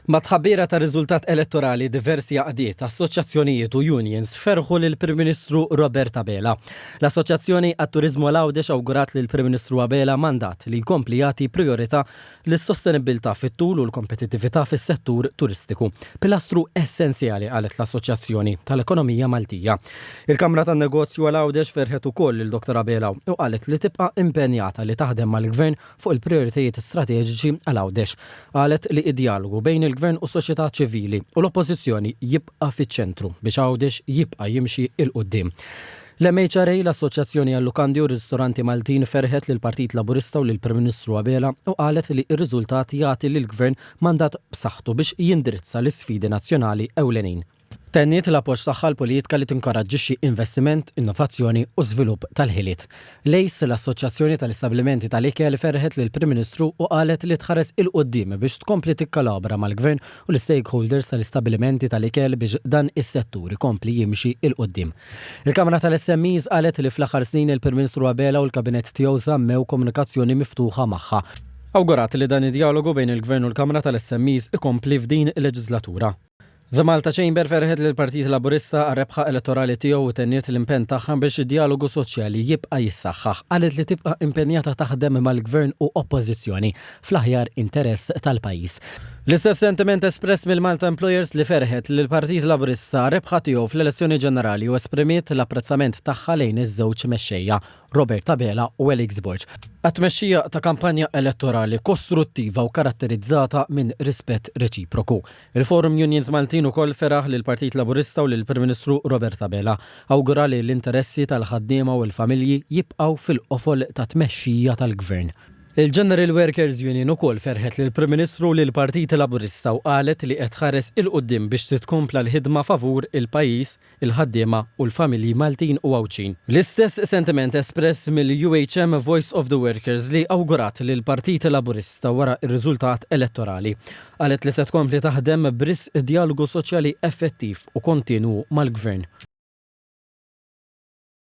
Ma tħabbira ta' riżultat elettorali diversi għaqdiet, assoċjazzjonijiet u unions ferħu lill-Prim Ministru Robert Abela. L-Assoċjazzjoni għat-Turizmu għal-Għawdex awgurat lill-Prim Ministru Abela mandat li jkompli jagħti priorità lis-sostenibilità fit-tul u l-kompetittività fis-settur turistiku. Pilastru essenzjali qalet l-Assoċjazzjoni tal-Ekonomija Maltija. Il-Kamra tan-Negozju għal-Għawdex ferħet ukoll il-Dr. Abela u qalet li tibqa' impenjata li taħdem mal-Gvern fuq il-prijoritajiet strateġiċi għal-Għawdex. Qalet li id-dialogu bejn il-Gvern u s-soċjetà ċivili u l-Oppożizzjoni jibqa' fiċ-ċentru biex Għawdex jibqa' jimxi il-qudiem. L-MHRA, l-Assoċjazzjoni għall-Lukandi u Ristoranti Maltin, ferħet lill Partit Laburista u lill-Prim Ministru Abela u qalet li r-riżultat jagħti lill-Gvern mandat b'saħħtu biex jindirizza l-isfidi nazzjonali ewlenin. Tenniet l-appoġġ tagħha l-politika li tinkoraġġixxi investiment, innovazzjoni u żvilupp tal-ħiliet. Lejs l-Assoċjazzjoni tal-Istablimenti tal-Ikel ferħet lill-Prim Ministru u qalet li tħares il-qudiem biex tkompli tikkalabra mal-Gvern u l-stakeholders tal-istablimenti tal-ikel biex dan is-settur ikompli jimxi il-qudiem. Il-Kamra tal-SMEs qalet li fl-aħħar snin il-Prim Ministru Abela u l-Kabinett tiegħu żammew komunikazzjoni miftuħa magħha. Awgurat li dan id-dialogu bejn il-Gvern u l-Kamra tal-SMEs ikompli f'din il-leġislatura. The Malta Chamber ferħet lill Partit Laburista għar-rebħa elettorali tiegħu u tenniet l-impenn tagħha biex id-dialogu soċjali jibqa' jissaħħaħ. Qalet li tibqa' impenjata taħdem mal-Gvern u Oppożizzjoni fl-aħjar interess tal-pajjiż. L-istess sentiment espress mill-Malta Employers li ferħet li l-Partit Laburista rebħa tiegħu fl-elezzjoni ġenerali u esprimiet l-apprezzament tagħha lejn iż-żewġ mexxejja, Robert Abela u Elix Borg. Għat-tmexxija ta' kampanja elettorali kostruttiva u karatterizzata minn rispett reċiproku. Il-Forum Unions Maltin ukoll feraħ lill Partit Laburista u lill-Prim Ministru Robert Abela. Awgura li l-interessi tal-ħaddiema u l-familji jibqgħu fil-qofol ta' tmexxija tal-Gvern. Il-General Workers Union ukoll ferħet lill-Prim Ministru u lill-Partit Laburista u qalet li qed tħares il-qudiem biex titkompla l-ħidma favur il-pajjiż, il-ħaddiema u l-familji Maltin u Għawċin. L-istess sentiment espress mill-UHM Voice of the Workers li awgurat lill-Partit Laburista wara r-riżultat elettorali. Qalet li se tkompli taħdem b'risq dialogu soċjali effettiv u kontinu mal-Gvern.